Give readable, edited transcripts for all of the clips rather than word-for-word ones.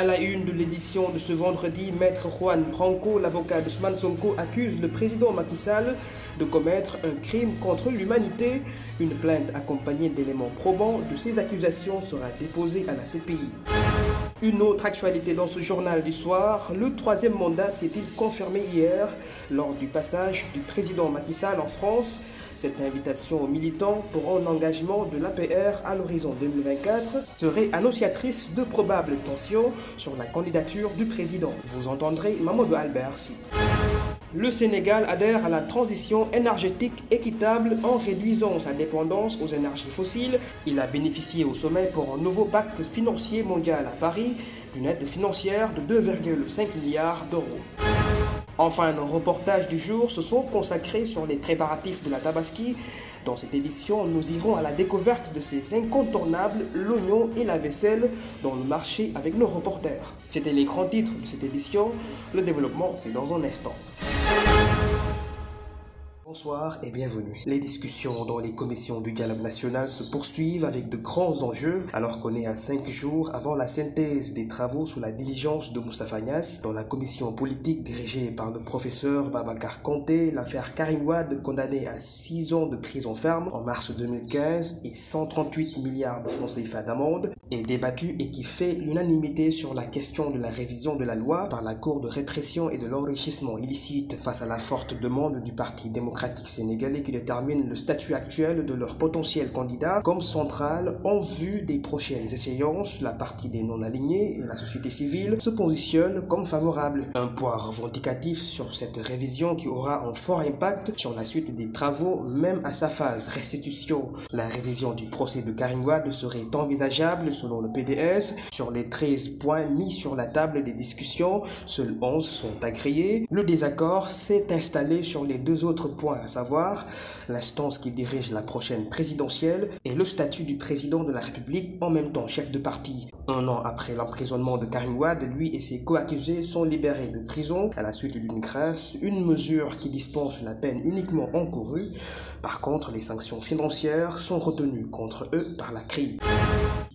À la une de l'édition de ce vendredi, Maître Juan Branco, l'avocat d'Ousmane Sonko, accuse le président Macky Sall de commettre un crime contre l'humanité. Une plainte accompagnée d'éléments probants de ces accusations sera déposée à la CPI. Une autre actualité dans ce journal du soir, le troisième mandat s'est-il confirmé hier lors du passage du président Macky Sall en France. Cette invitation aux militants pour un engagement de l'APR à l'horizon 2024 serait annonciatrice de probables tensions sur la candidature du président. Vous entendrez Mamadou Albersi. Le Sénégal adhère à la transition énergétique équitable en réduisant sa dépendance aux énergies fossiles. Il a bénéficié au sommet pour un nouveau pacte financier mondial à Paris d'une aide financière de 2,5 milliards d'euros. Enfin, nos reportages du jour se sont consacrés sur les préparatifs de la Tabaski. Dans cette édition, nous irons à la découverte de ces incontournables, l'oignon et la vaisselle, dans le marché avec nos reporters. C'était les grands titres de cette édition. Le développement, c'est dans un instant. Bonsoir et bienvenue. Les discussions dans les commissions du dialogue national se poursuivent avec de grands enjeux alors qu'on est à 5 jours avant la synthèse des travaux sous la diligence de Moustapha Niasse. Dans la commission politique dirigée par le professeur Babacar Konté, l'affaire Karim Wade, condamné à 6 ans de prison ferme en mars 2015 et 138 milliards de francs CFA d'amende, est débattue et qui fait l'unanimité sur la question de la révision de la loi par la Cour de répression et de l'enrichissement illicite face à la forte demande du Parti démocratique sénégalais qui détermine le statut actuel de leur potentiel candidat comme central en vue des prochaines échéances. La partie des non-alignés et la société civile se positionnent comme favorables. Un poids revendicatif sur cette révision qui aura un fort impact sur la suite des travaux, même à sa phase restitution. La révision du procès de Karim Wade serait envisageable selon le PDS. Sur les 13 points mis sur la table des discussions, seuls 11 sont agréés. Le désaccord s'est installé sur les 2 autres points, à savoir l'instance qui dirige la prochaine présidentielle et le statut du président de la République en même temps chef de parti. 1 an après l'emprisonnement de Karim Wade, lui et ses co-accusés sont libérés de prison à la suite d'une grâce, une mesure qui dispense la peine uniquement encourue. Par contre, les sanctions financières sont retenues contre eux par la CRI.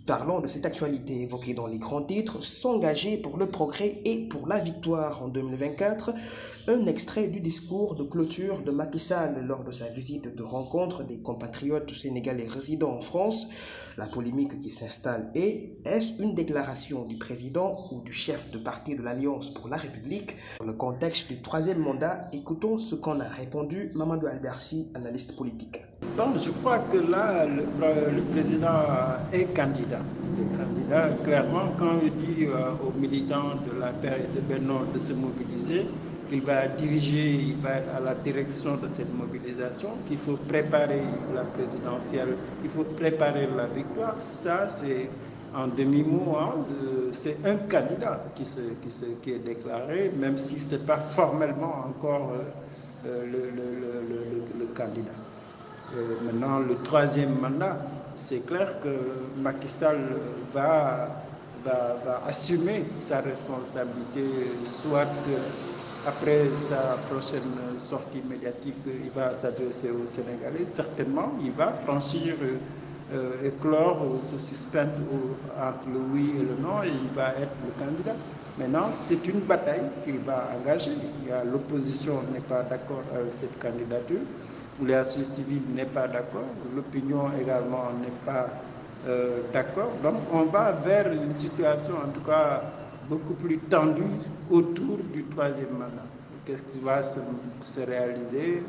Parlons de cette actualité évoquée dans les grands titres, s'engager pour le progrès et pour la victoire en 2024, un extrait du discours de clôture de Macky Sall lors de sa visite de rencontre des compatriotes sénégalais résidant en France. La polémique qui s'installe est-ce une déclaration du président ou du chef de parti de l'Alliance pour la République? Dans le contexte du 3e mandat, écoutons ce qu'en a répondu Mamadou Albersi, analyste politique. Donc je crois que là, le président est candidat. Le candidat, clairement, quand il dit aux militants de la paix et de Benno de se mobiliser, qu'il va diriger, il va être à la direction de cette mobilisation, qu'il faut préparer la présidentielle, qu'il faut préparer la victoire. Ça, c'est en demi-mot, c'est un candidat qui est déclaré, même si ce n'est pas formellement encore le candidat. Maintenant, le 3e mandat, c'est clair que Macky Sall va assumer sa responsabilité, soit après sa prochaine sortie médiatique, il va s'adresser aux Sénégalais. Certainement, il va franchir et clore ce suspense entre le oui et le non, et il va être le candidat. Maintenant, c'est une bataille qu'il va engager. L'opposition n'est pas d'accord avec cette candidature. La société civile n'est pas d'accord, l'opinion également n'est pas d'accord. Donc on va vers une situation en tout cas beaucoup plus tendue autour du 3e mandat. Qu'est-ce qui va se réaliser?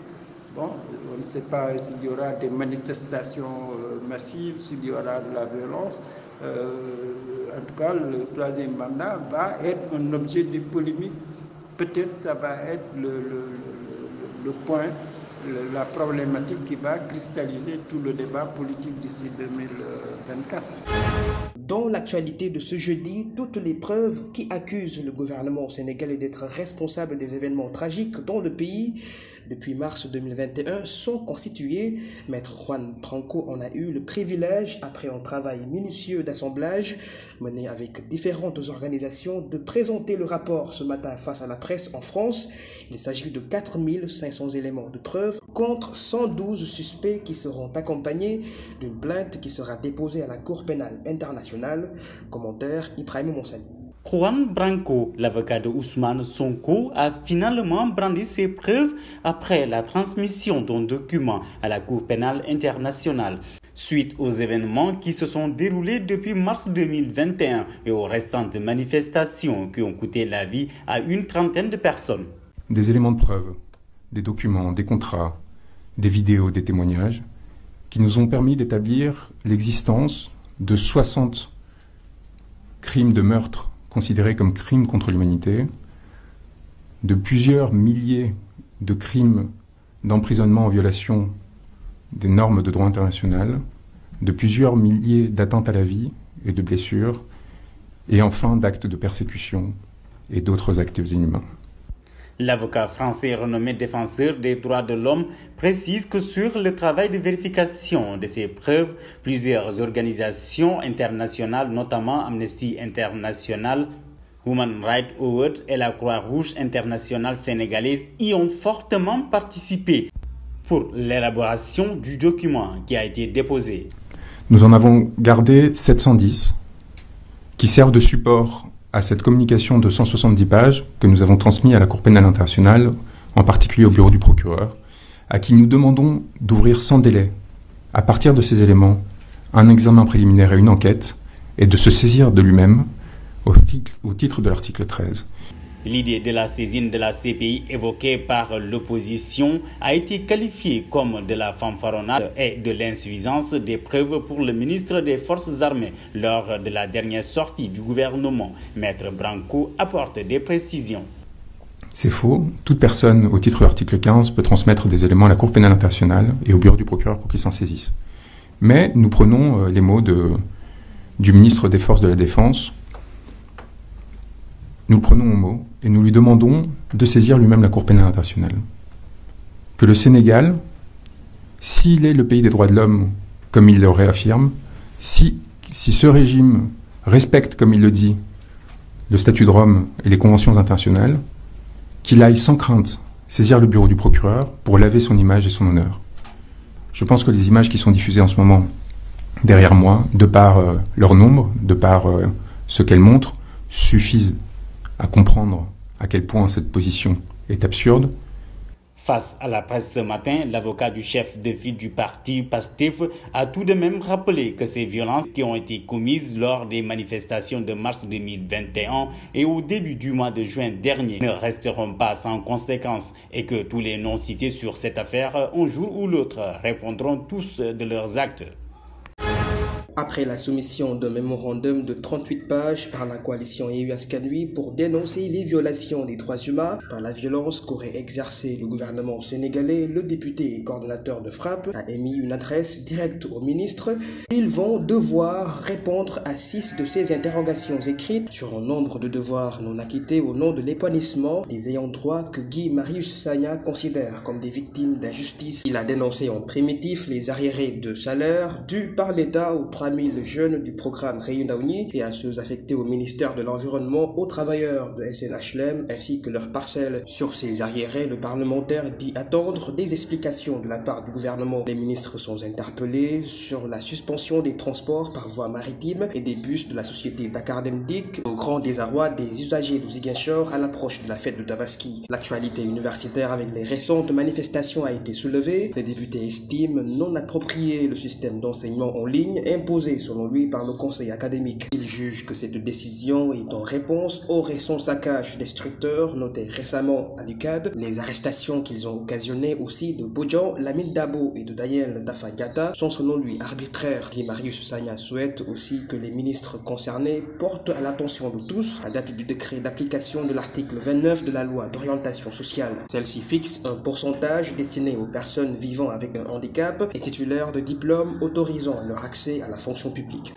Bon, on ne sait pas s'il y aura des manifestations massives, s'il y aura de la violence. En tout cas, le 3e mandat va être un objet de polémique. Peut-être ça va être le point, la problématique qui va cristalliser tout le débat politique d'ici 2024. Dans l'actualité de ce jeudi, toutes les preuves qui accusent le gouvernement sénégalais d'être responsable des événements tragiques dans le pays depuis mars 2021 sont constituées. Maître Juan Branco en a eu le privilège, après un travail minutieux d'assemblage mené avec différentes organisations, de présenter le rapport ce matin face à la presse en France. Il s'agit de 4500 éléments de preuve contre 112 suspects qui seront accompagnés d'une plainte qui sera déposée à la Cour pénale internationale. Commentaire Ibrahim Monsani. Juan Branco, l'avocat de Ousmane Sonko, a finalement brandi ses preuves après la transmission d'un document à la Cour pénale internationale, suite aux événements qui se sont déroulés depuis mars 2021 et aux restantes manifestations qui ont coûté la vie à une trentaine de personnes. Des éléments de preuve, des documents, des contrats, des vidéos, des témoignages, qui nous ont permis d'établir l'existence de 60 crimes de meurtre considérés comme crimes contre l'humanité, de plusieurs milliers de crimes d'emprisonnement en violation des normes de droit international, de plusieurs milliers d'atteintes à la vie et de blessures, et enfin d'actes de persécution et d'autres actes inhumains. L'avocat français renommé défenseur des droits de l'homme précise que sur le travail de vérification de ces preuves, plusieurs organisations internationales, notamment Amnesty International, Human Rights Watch et la Croix-Rouge internationale sénégalaise, y ont fortement participé pour l'élaboration du document qui a été déposé. Nous en avons gardé 710 qui servent de support à cette communication de 170 pages que nous avons transmise à la Cour pénale internationale, en particulier au bureau du procureur, à qui nous demandons d'ouvrir sans délai, à partir de ces éléments, un examen préliminaire et une enquête, et de se saisir de lui-même au titre de l'article 13. L'idée de la saisine de la CPI évoquée par l'opposition a été qualifiée comme de la fanfaronnade et de l'insuffisance des preuves pour le ministre des Forces armées lors de la dernière sortie du gouvernement. Maître Branco apporte des précisions. C'est faux. Toute personne, au titre de l'article 15, peut transmettre des éléments à la Cour pénale internationale et au bureau du procureur pour qu'il s'en saisisse. Mais nous prenons les mots du ministre des Forces de la Défense. Nous le prenons au mot et nous lui demandons de saisir lui-même la Cour pénale internationale. Que le Sénégal, s'il est le pays des droits de l'homme, comme il le réaffirme, si ce régime respecte, comme il le dit, le statut de Rome et les conventions internationales, qu'il aille sans crainte saisir le bureau du procureur pour laver son image et son honneur. Je pense que les images qui sont diffusées en ce moment derrière moi, de par leur nombre, de par ce qu'elles montrent, suffisent à comprendre à quel point cette position est absurde. Face à la presse ce matin, l'avocat du chef de file du parti PASTEF a tout de même rappelé que ces violences qui ont été commises lors des manifestations de mars 2021 et au début du mois de juin dernier ne resteront pas sans conséquences et que tous les noms cités sur cette affaire, un jour ou l'autre, répondront tous de leurs actes. Après la soumission d'un mémorandum de 38 pages par la coalition EU-Askanui pour dénoncer les violations des droits humains par la violence qu'aurait exercé le gouvernement sénégalais, le député et coordonnateur de FRAPP a émis une adresse directe au ministre. Ils vont devoir répondre à 6 de ces interrogations écrites sur un nombre de devoirs non acquittés au nom de l'épanouissement des ayants droit que Guy Marius Sagna considère comme des victimes d'injustice. Il a dénoncé en primitif les arriérés de salaire dus par l'État aux 3000 jeunes du programme Réunauni et à ceux affectés au ministère de l'Environnement, aux travailleurs de SNHLM ainsi que leurs parcelles. Sur ces arriérés, le parlementaire dit attendre des explications de la part du gouvernement. Les ministres sont interpellés sur la suspension des transports par voie maritime et des bus de la société Dakar Demdik, au grand désarroi des usagers de Ziguinchor à l'approche de la fête de Tabaski. L'actualité universitaire avec les récentes manifestations a été soulevée. Les députés estiment non approprié le système d'enseignement en ligne imposé selon lui par le conseil académique. Il juge que cette décision est en réponse au récent saccage destructeur noté récemment à l'UCAD. Les arrestations qu'ils ont occasionnées aussi de Bodjan, Lamine Dabo et de Daniel Dafagata sont selon lui arbitraires. Guy Marius Sagna souhaite aussi que les ministres concernés portent à l'attention de tous la date du décret d'application de l'article 29 de la loi d'orientation sociale. Celle-ci fixe un pourcentage destiné aux personnes vivant avec un handicap et titulaires de diplômes autorisant leur accès à la fonction publique.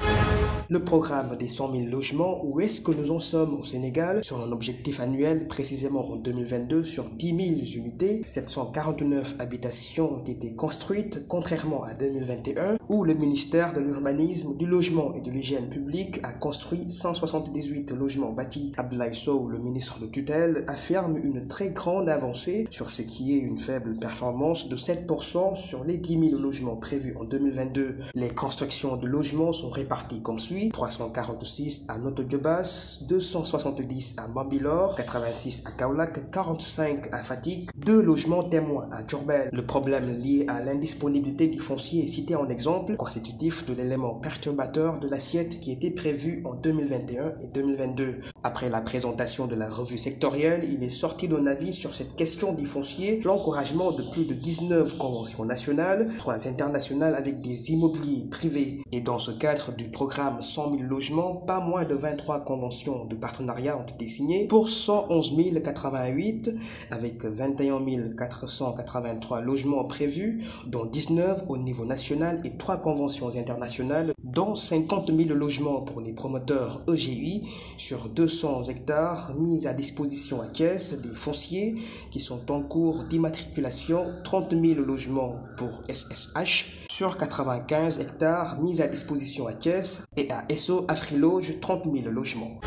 Le programme des 100 000 logements, où est-ce que nous en sommes au Sénégal? Sur un objectif annuel, précisément en 2022, sur 10 000 unités, 749 habitations ont été construites, contrairement à 2021, où le ministère de l'Urbanisme, du Logement et de l'Hygiène publique a construit 178 logements bâtis. Abdoulaye Sow, le ministre de tutelle, affirme une très grande avancée sur ce qui est une faible performance de 7% sur les 10 000 logements prévus en 2022. Les constructions de logements sont réparties comme suit. construits, 346 à Notto Diobass, 270 à Bambilor, 86 à Kaolack, 45 à Fatick, 2 logements témoins à Diourbel. Le problème lié à l'indisponibilité du foncier est cité en exemple constitutif de l'élément perturbateur de l'assiette qui était prévu en 2021 et 2022. Après la présentation de la revue sectorielle, il est sorti d'un avis sur cette question du foncier, l'encouragement de plus de 19 conventions nationales, 3 internationales avec des immobiliers privés. Et dans ce cadre du programme 100 000 logements, pas moins de 23 conventions de partenariat ont été signées pour 111 088 avec 21 483 logements prévus, dont 19 au niveau national et 3 conventions internationales, dont 50 000 logements pour les promoteurs EGI sur 200 hectares mis à disposition à Thiès des fonciers qui sont en cours d'immatriculation, 30 000 logements pour SSH sur 95 hectares mis à disposition à Thiès et à Esso Afriloge 30 000 logements.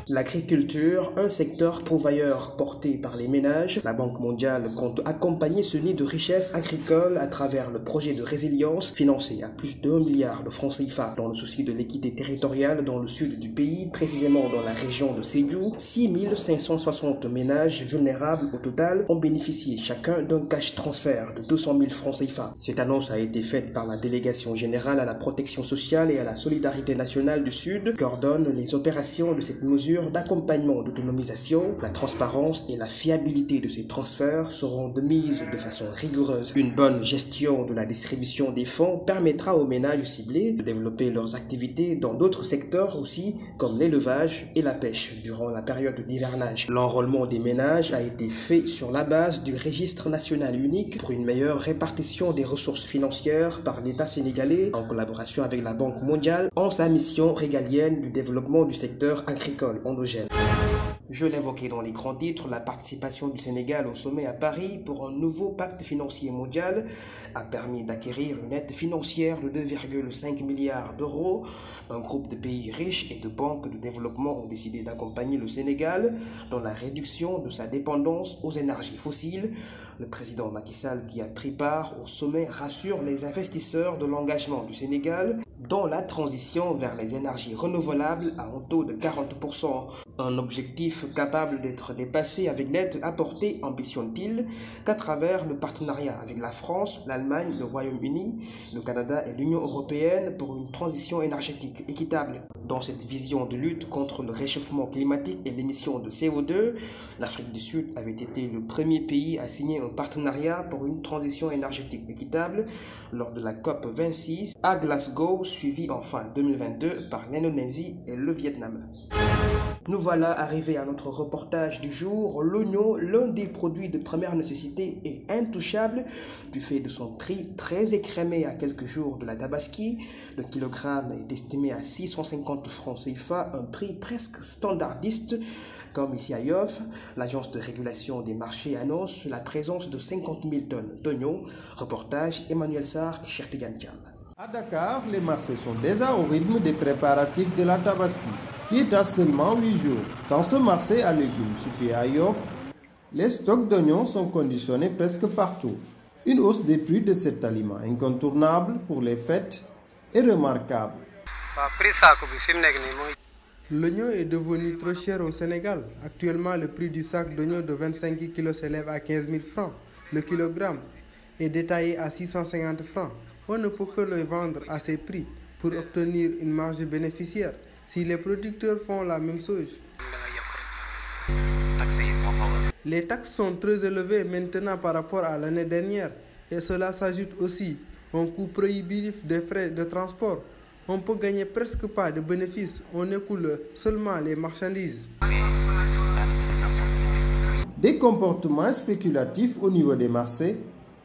L'agriculture, un secteur pourvoyeur porté par les ménages, la Banque mondiale compte accompagner ce nid de richesse agricole à travers le projet de résilience financé à plus d'1 milliard de francs CFA dans le souci de l'équité territoriale dans le sud du pays, précisément dans la région de Sédhiou. 6 560 ménages vulnérables au total ont bénéficié chacun d'un cash transfert de 200 000 francs CFA. Cette annonce a été faite par la délégation générale à la protection sociale et à la solidarité nationale du Sud, qui ordonne les opérations de cette mesure d'accompagnement d'autonomisation. La transparence et la fiabilité de ces transferts seront de mise de façon rigoureuse. Une bonne gestion de la distribution des fonds permettra aux ménages ciblés de développer leurs activités dans d'autres secteurs aussi, comme l'élevage et la pêche durant la période d'hivernage. L'enrôlement des ménages a été fait sur la base du registre national unique pour une meilleure répartition des ressources financières par l'État sénégalais en collaboration avec la Banque mondiale en sa mission régalienne du développement du secteur agricole endogène. Je l'évoquais dans les grands titres, la participation du Sénégal au sommet à Paris pour un nouveau pacte financier mondial a permis d'acquérir une aide financière de 2,5 milliards d'euros. Un groupe de pays riches et de banques de développement ont décidé d'accompagner le Sénégal dans la réduction de sa dépendance aux énergies fossiles. Le président Macky Sall, qui a pris part au sommet, rassure les investisseurs de l'engagement du Sénégal dans la transition vers les énergies renouvelables à un taux de 40%. Un objectif capable d'être dépassé avec l'aide apportée, ambitionne-t-il, qu'à travers le partenariat avec la France, l'Allemagne, le Royaume-Uni, le Canada et l'Union européenne pour une transition énergétique équitable. Dans cette vision de lutte contre le réchauffement climatique et l'émission de CO2, l'Afrique du Sud avait été le premier pays à signer un partenariat pour une transition énergétique équitable lors de la COP26 à Glasgow, suivi en fin 2022 par l'Indonésie et le Vietnam. Nous voilà arrivés à notre reportage du jour. L'oignon, l'un des produits de première nécessité, est intouchable du fait de son prix très écrémé à quelques jours de la Tabaski. Le kilogramme est estimé à 650 francs CFA, un prix presque standardiste. Comme ici à Yoff, l'agence de régulation des marchés annonce la présence de 50 000 tonnes d'oignons. Reportage Emmanuel Sarr et Cheikh Tidiane Thiam. À Dakar, les marchés sont déjà au rythme des préparatifs de la Tabaski, qui est à seulement 8 jours. Dans ce marché à légumes situé à Yoff, les stocks d'oignons sont conditionnés presque partout. Une hausse des prix de cet aliment incontournable pour les fêtes est remarquable. L'oignon est devenu trop cher au Sénégal. Actuellement, le prix du sac d'oignon de 25 kg s'élève à 15 000 francs. Le kilogramme est détaillé à 650 francs. On ne peut que le vendre à ces prix pour obtenir une marge bénéficiaire. Si les producteurs font la même chose. Les taxes sont très élevées maintenant par rapport à l'année dernière et cela s'ajoute aussi au coût prohibitif des frais de transport. On peut gagner presque pas de bénéfices, on écoule seulement les marchandises. Des comportements spéculatifs au niveau des marchés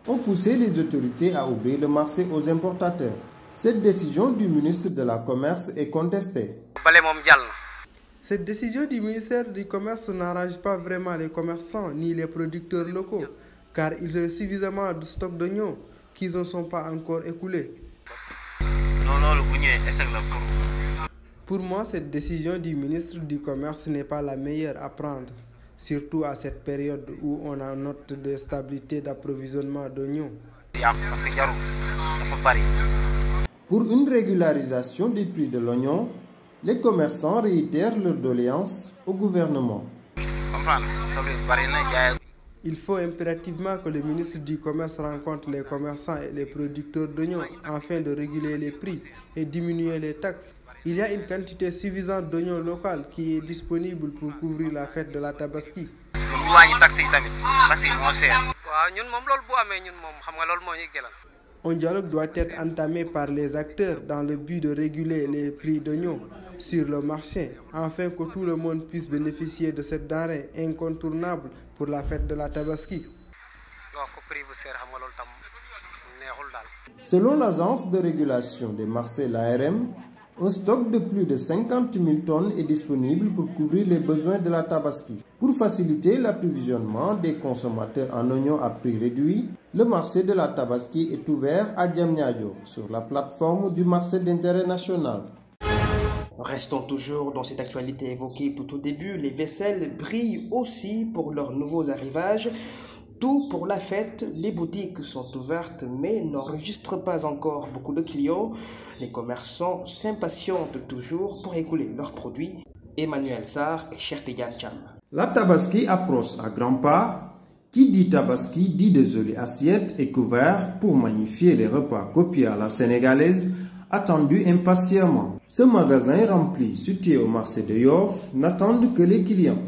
ont poussé les autorités à ouvrir le marché aux importateurs. Cette décision du ministre de la Commerce est contestée. Cette décision du ministère du Commerce n'arrange pas vraiment les commerçants ni les producteurs locaux, car ils ont suffisamment de stock d'oignons qui ne sont pas encore écoulés. Pour moi, cette décision du ministre du Commerce n'est pas la meilleure à prendre, surtout à cette période où on a note de stabilité d'approvisionnement d'oignons. Pour une régularisation des prix de l'oignon, les commerçants réitèrent leurs doléances au gouvernement. Il faut impérativement que le ministre du Commerce rencontre les commerçants et les producteurs d'oignons afin de réguler les prix et diminuer les taxes. Il y a une quantité suffisante d'oignons locaux qui est disponible pour couvrir la fête de la Tabaski. Un dialogue doit être entamé par les acteurs dans le but de réguler les prix d'oignons sur le marché, afin que tout le monde puisse bénéficier de cette denrée incontournable pour la fête de la Tabaski. Selon l'agence de régulation des marchés, l'ARM, un stock de plus de 50 000 tonnes est disponible pour couvrir les besoins de la Tabaski. Pour faciliter l'approvisionnement des consommateurs en oignons à prix réduit, le marché de la Tabaski est ouvert à Diamniadio sur la plateforme du marché d'intérêt national. Restons toujours dans cette actualité évoquée tout au début. Les vaisselles brillent aussi pour leurs nouveaux arrivages. Tout pour la fête, les boutiques sont ouvertes mais n'enregistrent pas encore beaucoup de clients. Les commerçants s'impatientent toujours pour écouler leurs produits. Emmanuel Sarr et Chertigan Cham. La Tabaski approche à grands pas. Qui dit Tabaski dit de jolies assiettes et couverts pour magnifier les repas copiés à la sénégalaise, attendus impatiemment. Ce magasin rempli, situé au marché de Yoff, n'attend que les clients.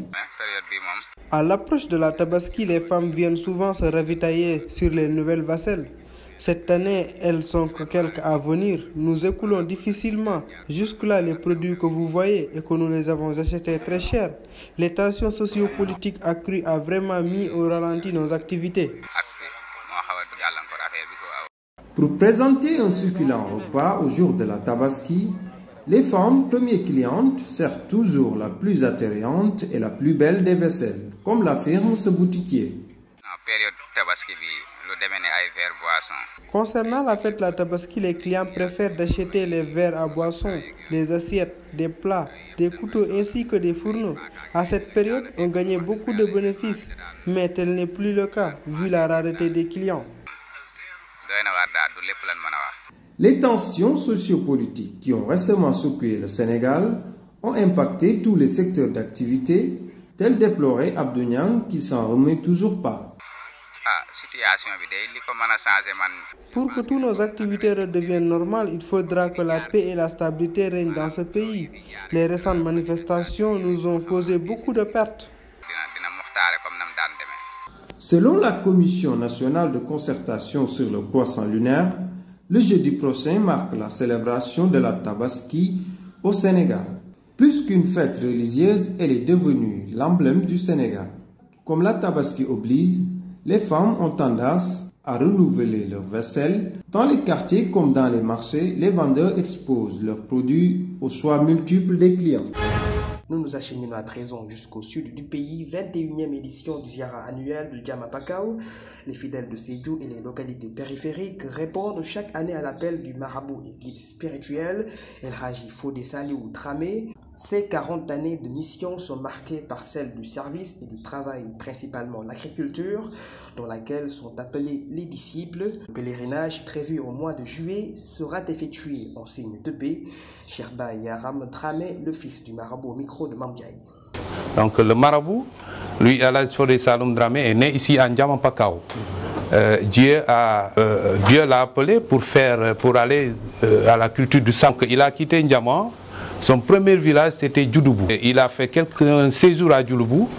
À l'approche de la Tabaski, les femmes viennent souvent se ravitailler sur les nouvelles vaisselles. Cette année, elles sont que quelques à venir. Nous écoulons difficilement jusque-là les produits que vous voyez et que nous les avons achetés très cher. Les tensions sociopolitiques accrues ont vraiment mis au ralenti nos activités. Pour présenter un succulent repas au jour de la Tabaski, les femmes, premières clientes, servent toujours la plus attrayante et la plus belle des vaisselles, comme l'affirme ce boutiquier. Concernant la fête de la Tabaski, les clients préfèrent d'acheter les verres à boisson, des assiettes, des plats, des couteaux ainsi que des fourneaux. À cette période, on gagnait beaucoup de bénéfices, mais tel n'est plus le cas vu la rareté des clients. Les tensions sociopolitiques qui ont récemment secoué le Sénégal ont impacté tous les secteurs d'activité, tel déplorait Abdou Niang qui s'en remet toujours pas. Pour que toutes nos activités redeviennent normales, il faudra que la paix et la stabilité règnent dans ce pays. Les récentes manifestations nous ont causé beaucoup de pertes. Selon la Commission nationale de concertation sur le croissant lunaire, le jeudi prochain marque la célébration de la Tabaski au Sénégal. Plus qu'une fête religieuse, elle est devenue l'emblème du Sénégal. Comme la Tabaski oblige, les femmes ont tendance à renouveler leur vaisselle. Dans les quartiers comme dans les marchés, les vendeurs exposent leurs produits au choix multiple des clients. Nous nous acheminons à présent jusqu'au sud du pays, 21e édition du Ziara annuel du Diamapakao. Les fidèles de Sédhiou et les localités périphériques répondent chaque année à l'appel du marabout et guide spirituel El Hadji Fodé Saliou Dramé. Ces 40 années de mission sont marquées par celles du service et du travail, principalement l'agriculture, dans laquelle sont appelés les disciples. Le pèlerinage prévu au mois de juillet sera effectué en signe de paix. Sherba Yaram Dramé, le fils du marabout, au micro de Mamdiaï. Donc le marabout, lui, El Hadji Fodé Saliou Dramé, est né ici à Diamapakao. Dieu l'a appelé pour aller à la culture du sang. Il a quitté Ndiama. Son premier village, c'était Djoudoubou. Il a fait quelques séjours à Djoudoubou.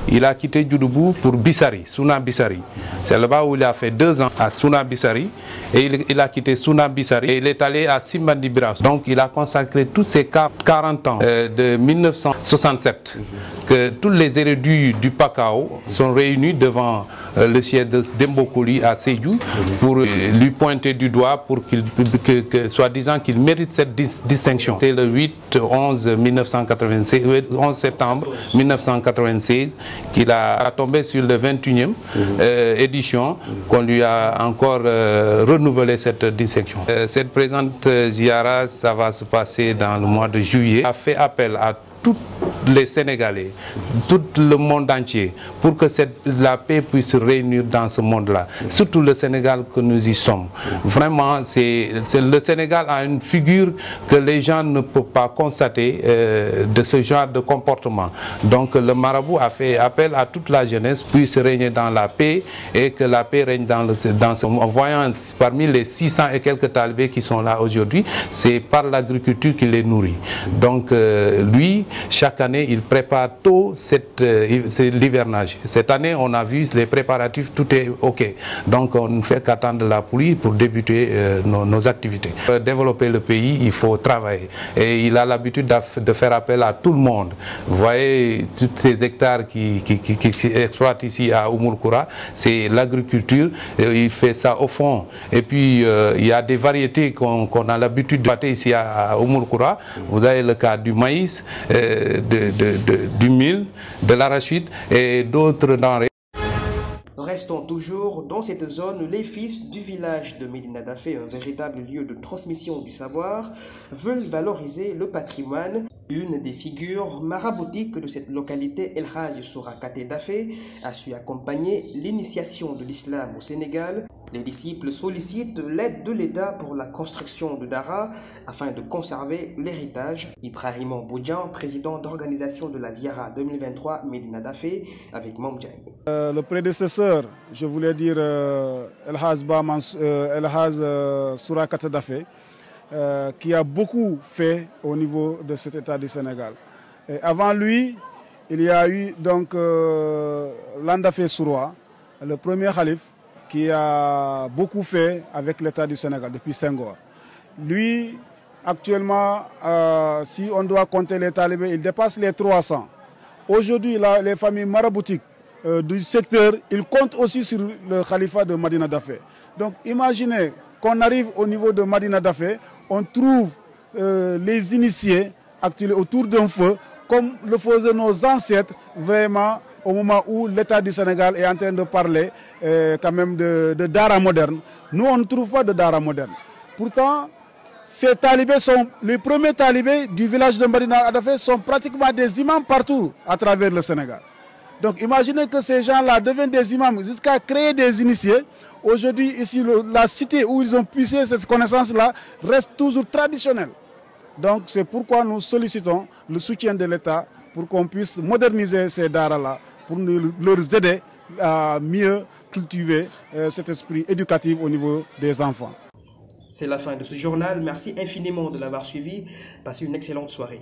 Il a quitté Djoudoubou pour Bissari, Souna Bissari. C'est là-bas où il a fait 2 ans à Souna Bissari. Et il a quitté Souna Bissari et il est allé à Simbandi Biras. Donc il a consacré tous ces 40 ans de 1967 que tous les érudits du Pakao sont réunis devant le siège de Dembokoli à Sédhiou pour lui pointer du doigt pour soi-disant qu'il mérite cette distinction. C'est le 11 septembre 1996 qu'il a tombé sur le 21e édition qu'on lui a encore renouvelé cette distinction. Cette présente ziara, ça va se passer dans le mois de juillet. A fait appel à toutes les Sénégalais, tout le monde entier, pour que la paix puisse se réunir dans ce monde-là. Surtout le Sénégal que nous y sommes. Vraiment, le Sénégal a une figure que les gens ne peuvent pas constater de ce genre de comportement. Donc le marabout a fait appel à toute la jeunesse puisse régner dans la paix et que la paix règne en voyant parmi les 600 et quelques talibés qui sont là aujourd'hui, c'est par l'agriculture qui les nourrit. Donc lui, chaque année, il prépare tôt l'hivernage. Cette année, on a vu les préparatifs, tout est OK. Donc on ne fait qu'attendre la pluie pour débuter nos activités. Pour développer le pays, il faut travailler. Et il a l'habitude de faire appel à tout le monde. Vous voyez, tous ces hectares qui exploitent ici à Oumourkoura, c'est l'agriculture. Il fait ça au fond. Et puis, il y a des variétés qu'on a l'habitude de planter ici à Oumourkoura. Vous avez le cas du maïs, du mil, de l'arachide et d'autres denrées. Restons toujours dans cette zone, les fils du village de Médina Dafé, un véritable lieu de transmission du savoir, veulent valoriser le patrimoine. Une des figures maraboutiques de cette localité, El Hadj Sourakate Dafé, a su accompagner l'initiation de l'islam au Sénégal. Les disciples sollicitent l'aide de l'État pour la construction de Dara afin de conserver l'héritage. Ibrahima Boudjan, président d'organisation de la Ziara 2023 Médina Dafé, avec Mamdjaï. Le prédécesseur, je voulais dire El Hadj Sourakate Dafé, qui a beaucoup fait au niveau de cet État du Sénégal. Et avant lui, il y a eu donc Landafé Souroua, le premier calife, qui a beaucoup fait avec l'État du Sénégal depuis Senghor. Lui, actuellement, si on doit compter les talibés, il dépasse les 300. Aujourd'hui, les familles maraboutiques du secteur, ils comptent aussi sur le califat de Médina Dafé. Donc imaginez qu'on arrive au niveau de Médina Dafé, on trouve les initiés actuels autour d'un feu, comme le faisaient nos ancêtres, vraiment au moment où l'État du Sénégal est en train de parler quand même de Dara moderne. Nous, on ne trouve pas de Dara moderne. Pourtant, ces talibés sont les premiers talibés du village de Médina Dafé, sont pratiquement des imams partout à travers le Sénégal. Donc imaginez que ces gens-là deviennent des imams jusqu'à créer des initiés. Aujourd'hui, ici, la cité où ils ont puisé cette connaissance-là reste toujours traditionnelle. Donc c'est pourquoi nous sollicitons le soutien de l'État pour qu'on puisse moderniser ces daras-là, pour leur aider à mieux cultiver cet esprit éducatif au niveau des enfants. C'est la fin de ce journal. Merci infiniment de l'avoir suivi. Passez une excellente soirée.